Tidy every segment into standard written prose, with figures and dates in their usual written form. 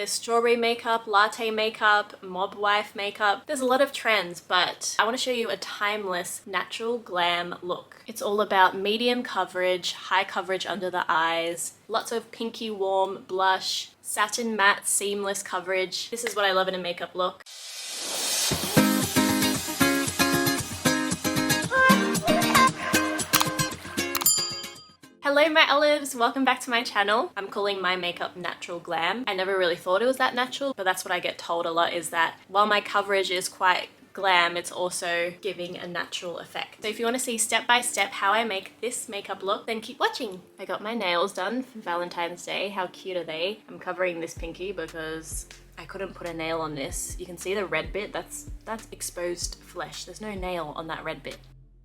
There's strawberry makeup, latte makeup, mob wife makeup. There's a lot of trends, but I want to show you a timeless, natural glam look. It's all about medium coverage, high coverage under the eyes, lots of pinky warm blush, satin matte seamless coverage. This is what I love in a makeup look. Hello my olives, welcome back to my channel. I'm calling my makeup natural glam. I never really thought it was that natural, but that's what I get told a lot, is that while my coverage is quite glam, it's also giving a natural effect. So if you want to see step by step how I make this makeup look, then keep watching. I got my nails done for Valentine's Day. How cute are they? I'm covering this pinky because I couldn't put a nail on this. You can see the red bit, that's exposed flesh. There's no nail on that red bit.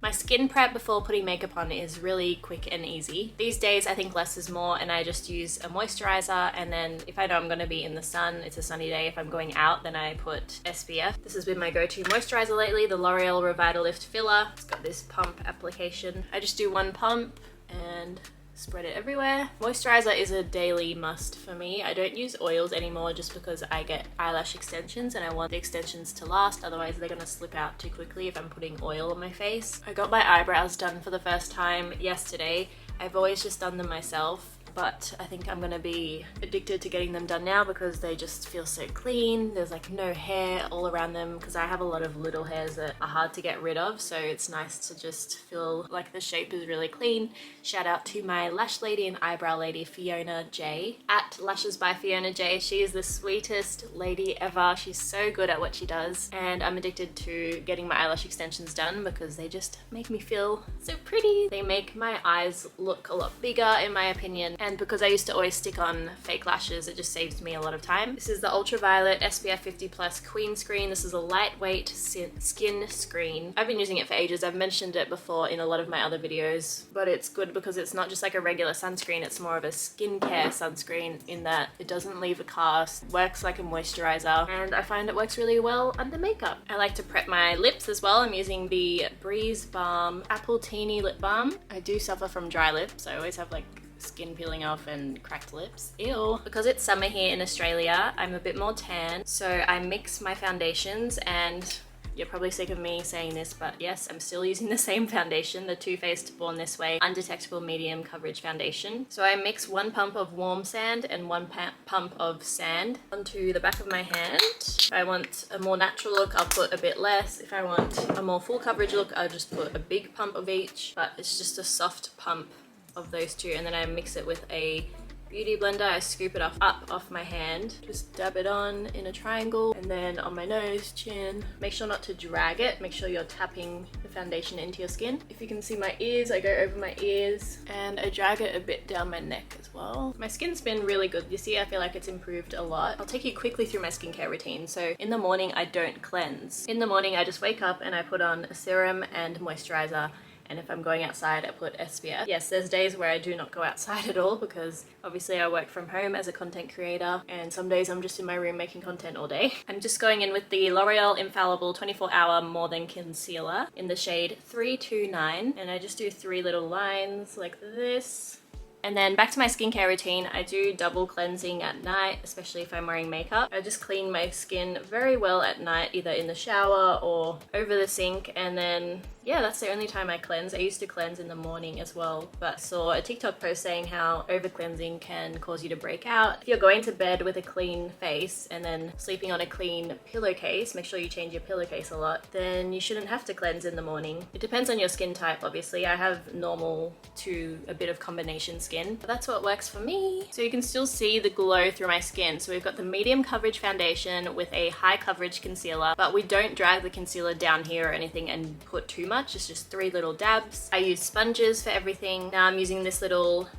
My skin prep before putting makeup on is really quick and easy. These days I think less is more, and I just use a moisturizer, and then if I know I'm going to be in the sun, it's a sunny day, if I'm going out, then I put SPF. This has been my go-to moisturizer lately, the L'Oreal Revitalift Filler. It's got this pump application. I just do one pump and spread it everywhere. Moisturizer is a daily must for me. I don't use oils anymore just because I get eyelash extensions and I want the extensions to last, otherwise they're gonna slip out too quickly if I'm putting oil on my face. I got my eyebrows done for the first time yesterday. I've always just done them myself, but I think I'm gonna be addicted to getting them done now because they just feel so clean. There's like no hair all around them because I have a lot of little hairs that are hard to get rid of, so it's nice to just feel like the shape is really clean. Shout out to my lash lady and eyebrow lady, Fiona J, at Lashes by Fiona J. She is the sweetest lady ever. She's so good at what she does, and I'm addicted to getting my eyelash extensions done because they just make me feel so pretty. They make my eyes look a lot bigger in my opinion, and because I used to always stick on fake lashes, it just saves me a lot of time. This is the Ultraviolet SPF 50 Plus Queen Screen. This is a lightweight skin screen. I've been using it for ages. I've mentioned it before in a lot of my other videos, but it's good because it's not just like a regular sunscreen, it's more of a skincare sunscreen in that it doesn't leave a cast, works like a moisturizer, and I find it works really well under makeup. I like to prep my lips as well. I'm using the Breeze Balm Apple Teeny Lip Balm. I do suffer from dry lips. I always have like skin peeling off and cracked lips. Ew. Because it's summer here in Australia, I'm a bit more tan, so I mix my foundations, and you're probably sick of me saying this, but yes, I'm still using the same foundation, the Too Faced Born This Way Undetectable Medium Coverage Foundation. So I mix one pump of warm sand and one pump of sand onto the back of my hand. If I want a more natural look, I'll put a bit less. If I want a more full coverage look, I'll just put a big pump of each, but it's just a soft pump of those two, and then I mix it with a beauty blender. I scoop it up off my hand, just dab it on in a triangle, and then on my nose, chin. Make sure not to drag it, make sure you're tapping the foundation into your skin. If you can see my ears, I go over my ears and I drag it a bit down my neck as well. My skin's been really good this year. I feel like it's improved a lot. I'll take you quickly through my skincare routine. So in the morning, I don't cleanse. In the morning, I just wake up and I put on a serum and moisturizer. And if I'm going outside, I put SPF. Yes, there's days where I do not go outside at all because obviously I work from home as a content creator, and some days I'm just in my room making content all day. I'm just going in with the L'Oreal Infallible 24-Hour More Than Concealer in the shade 329, and I just do 3 little lines like this. And then back to my skincare routine, I do double cleansing at night, especially if I'm wearing makeup. I just clean my skin very well at night, either in the shower or over the sink, and then yeah, that's the only time I cleanse. I used to cleanse in the morning as well, but saw a TikTok post saying how over cleansing can cause you to break out. If you're going to bed with a clean face and then sleeping on a clean pillowcase, make sure you change your pillowcase a lot, then you shouldn't have to cleanse in the morning. It depends on your skin type, obviously. I have normal to a bit of combination skin, but that's what works for me. So you can still see the glow through my skin. So we've got the medium coverage foundation with a high coverage concealer, but we don't drag the concealer down here or anything and put too much. It's just 3 little dabs. I use sponges for everything. Now I'm using this little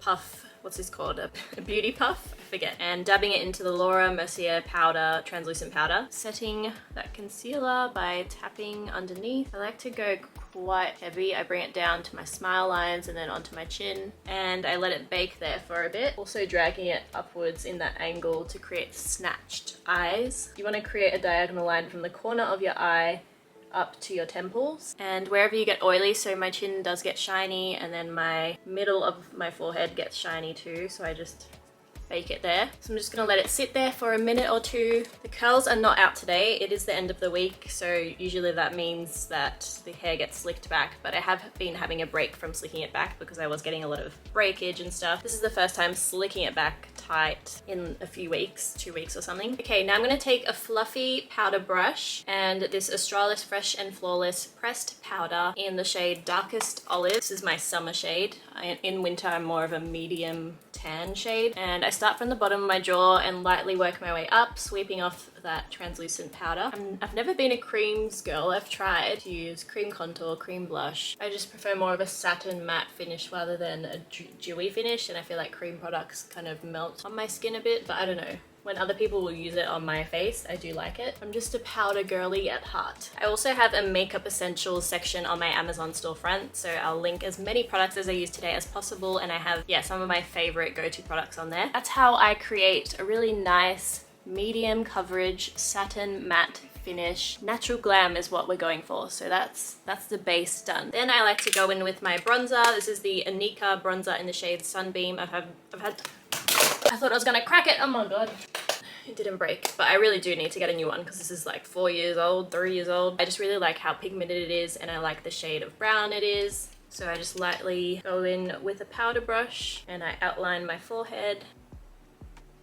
puff, what's this called? A beauty puff? I forget. And dabbing it into the Laura Mercier powder, translucent powder. Setting that concealer by tapping underneath. I like to go quite heavy. I bring it down to my smile lines and then onto my chin, and I let it bake there for a bit. Also dragging it upwards in that angle to create snatched eyes. You want to create a diagonal line from the corner of your eye up to your temples and wherever you get oily. So my chin does get shiny, and then my middle of my forehead gets shiny too, so I just bake it there. So I'm just gonna let it sit there for a minute or two. The curls are not out today. It is the end of the week, so usually that means that the hair gets slicked back, but I have been having a break from slicking it back because I was getting a lot of breakage and stuff. This is the first time slicking it back tight in a few weeks, 2 weeks or something. Okay, now I'm gonna take a fluffy powder brush and this Australis Fresh and Flawless pressed powder in the shade Darkest Olive. This is my summer shade. In winter, I'm more of a medium tan shade. And I start from the bottom of my jaw and lightly work my way up, sweeping off that translucent powder. I've never been a creams girl. I've tried to use cream contour, cream blush. I just prefer more of a satin matte finish rather than a dewy finish, and I feel like cream products kind of melt on my skin a bit, but I don't know. When other people will use it on my face, I do like it. I'm just a powder girly at heart. I also have a makeup essentials section on my Amazon storefront, so I'll link as many products as I use today as possible, and I have, yeah, some of my favorite go-to products on there. That's how I create a really nice medium coverage satin matte finish. Natural glam is what we're going for, so that's the base done. Then I like to go in with my bronzer. This is the Anika bronzer in the shade Sunbeam. I thought I was gonna crack it. Oh my god. It didn't break, but I really do need to get a new one because this is like 4 years old, 3 years old. I just really like how pigmented it is, and I like the shade of brown it is. So I just lightly go in with a powder brush and I outline my forehead.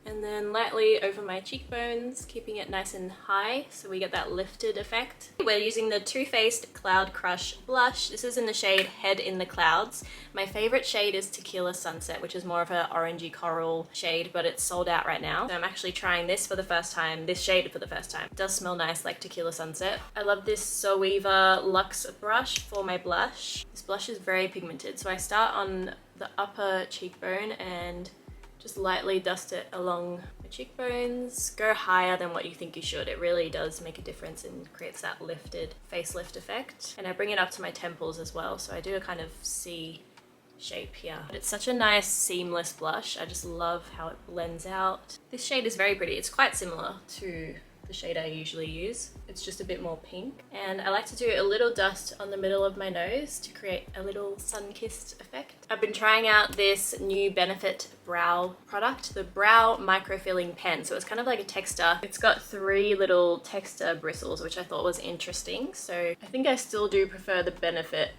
And then lightly over my cheekbones, keeping it nice and high so we get that lifted effect. We're using the Too Faced Cloud Crush blush. This is in the shade Head in the Clouds. My favorite shade is Tequila Sunset, which is more of an orangey coral shade, but it's sold out right now. So I'm actually trying this for the first time, this shade for the first time. It does smell nice like Tequila Sunset. I love this Zoeva Luxe brush for my blush. This blush is very pigmented, so I start on the upper cheekbone and just lightly dust it along my cheekbones. Go higher than what you think you should. It really does make a difference and creates that lifted facelift effect. And I bring it up to my temples as well, so I do a kind of C shape here. But it's such a nice seamless blush. I just love how it blends out. This shade is very pretty. It's quite similar to the shade I usually use. It's just a bit more pink. And I like to do a little dust on the middle of my nose to create a little sun-kissed effect. I've been trying out this new Benefit brow product, the Brow Microfilling Pen. So it's kind of like a texter. It's got 3 little texter bristles, which I thought was interesting. So I think I still do prefer the Benefit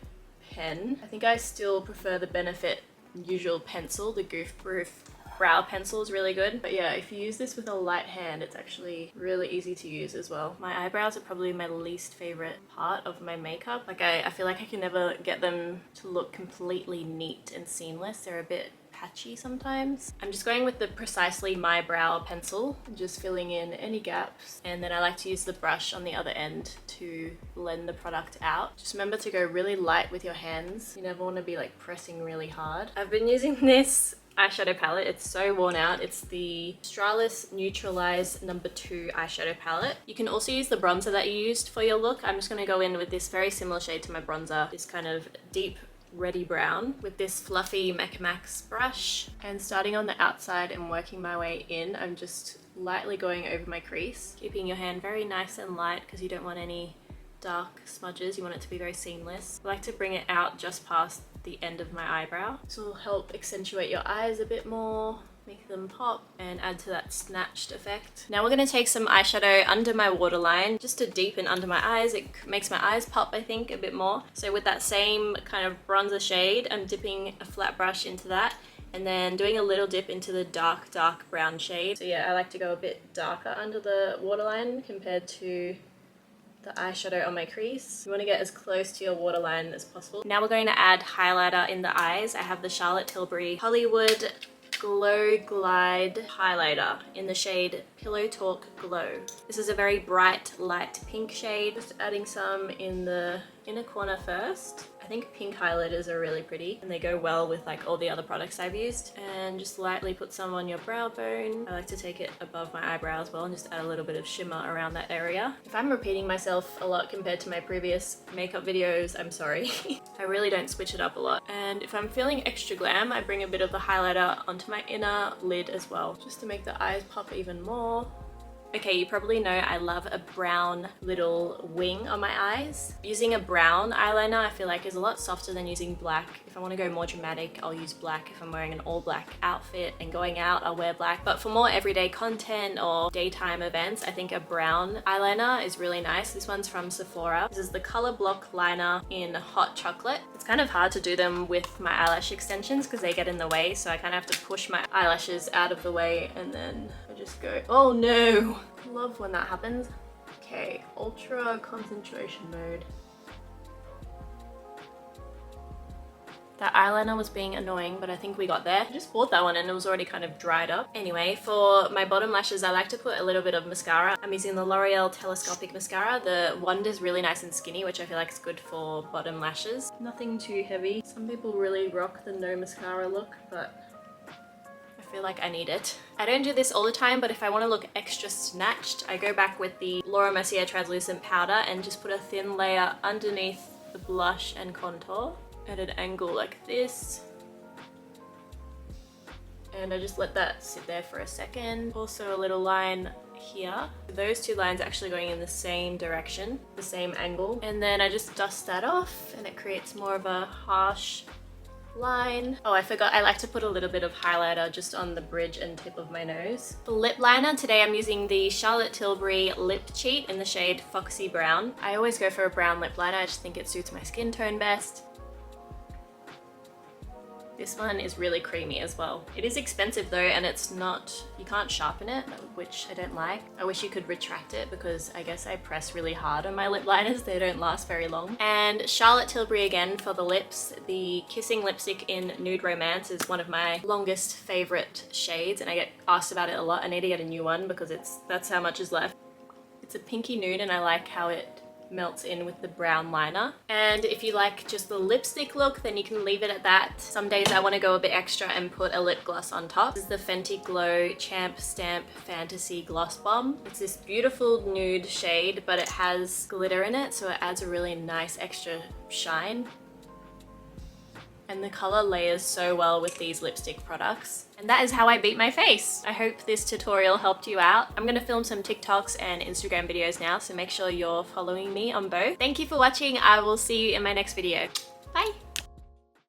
pen. I think I still prefer the Benefit usual pencil, the Goof Proof brow pencil is really good. But yeah, if you use this with a light hand, it's actually really easy to use as well. My eyebrows are probably my least favorite part of my makeup. Like I feel like I can never get them to look completely neat and seamless. They're a bit patchy sometimes. I'm just going with the Precisely My Brow pencil, just filling in any gaps, and then I like to use the brush on the other end to blend the product out. Just remember to go really light with your hands. You never want to be like pressing really hard. I've been using this eyeshadow palette. It's so worn out. It's the Australis Neutralize No. 2 eyeshadow palette. You can also use the bronzer that you used for your look. I'm just going to go in with this very similar shade to my bronzer, this kind of deep reddy brown, with this fluffy Mac Max brush, and starting on the outside and working my way in, I'm just lightly going over my crease, keeping your hand very nice and light because you don't want any dark smudges. You want it to be very seamless. I like to bring it out just past the end of my eyebrow. This will help accentuate your eyes a bit more, make them pop, and add to that snatched effect. Now we're going to take some eyeshadow under my waterline just to deepen under my eyes. It makes my eyes pop, I think, a bit more. So with that same kind of bronzer shade, I'm dipping a flat brush into that and then doing a little dip into the dark brown shade. So yeah, I like to go a bit darker under the waterline compared to the eyeshadow on my crease. You want to get as close to your waterline as possible. Now we're going to add highlighter in the eyes. I have the Charlotte Tilbury Hollywood Glow Glide highlighter in the shade Pillow Talk Glow. This is a very bright light pink shade. Just adding some in the inner corner first. I think pink highlighters are really pretty and they go well with like all the other products I've used. And just lightly put some on your brow bone. I like to take it above my eyebrow as well and just add a little bit of shimmer around that area. If I'm repeating myself a lot compared to my previous makeup videos, I'm sorry. I really don't switch it up a lot. And if I'm feeling extra glam, I bring a bit of the highlighter onto my inner lid as well, just to make the eyes pop even more. Okay, you probably know I love a brown little wing on my eyes. Using a brown eyeliner I feel like is a lot softer than using black. If I want to go more dramatic, I'll use black. If I'm wearing an all black outfit and going out, I'll wear black. But for more everyday content or daytime events, I think a brown eyeliner is really nice. This one's from Sephora. This is the Color Block Liner in Hot Chocolate. It's kind of hard to do them with my eyelash extensions because they get in the way, so I kind of have to push my eyelashes out of the way and then I just go, oh no! I love when that happens. Okay, ultra concentration mode. That eyeliner was being annoying, but I think we got there. I just bought that one and it was already kind of dried up. Anyway, for my bottom lashes, I like to put a little bit of mascara. I'm using the L'Oreal Telescopic Mascara. The wand is really nice and skinny, which I feel like is good for bottom lashes. Nothing too heavy. Some people really rock the no mascara look, but I feel like I need it. I don't do this all the time, but if I want to look extra snatched, I go back with the Laura Mercier translucent powder and just put a thin layer underneath the blush and contour at an angle like this. And I just let that sit there for a second. Also a little line here. Those two lines are actually going in the same direction, the same angle. And then I just dust that off and it creates more of a harsh line. Oh, I forgot I like to put a little bit of highlighter just on the bridge and tip of my nose. For lip liner, today I'm using the Charlotte Tilbury Lip Cheat in the shade Foxy Brown. I always go for a brown lip liner, I just think it suits my skin tone best. This one is really creamy as well. It is expensive though, and it's not, you can't sharpen it, which I don't like. I wish you could retract it because I guess I press really hard on my lip liners. They don't last very long. And Charlotte Tilbury again for the lips. The Kissing Lipstick in Nude Romance is one of my longest favorite shades, and I get asked about it a lot. I need to get a new one because that's how much is left. It's a pinky nude and I like how it melts in with the brown liner. And if you like just the lipstick look, then you can leave it at that. Some days I want to go a bit extra and put a lip gloss on top. This is the Fenty Glow Champ Stamp Fantasy Gloss Bomb. It's this beautiful nude shade, but it has glitter in it, so it adds a really nice extra shine. And the color layers so well with these lipstick products. And that is how I beat my face. I hope this tutorial helped you out. I'm gonna film some TikToks and Instagram videos now, so make sure you're following me on both. Thank you for watching. I will see you in my next video. Bye.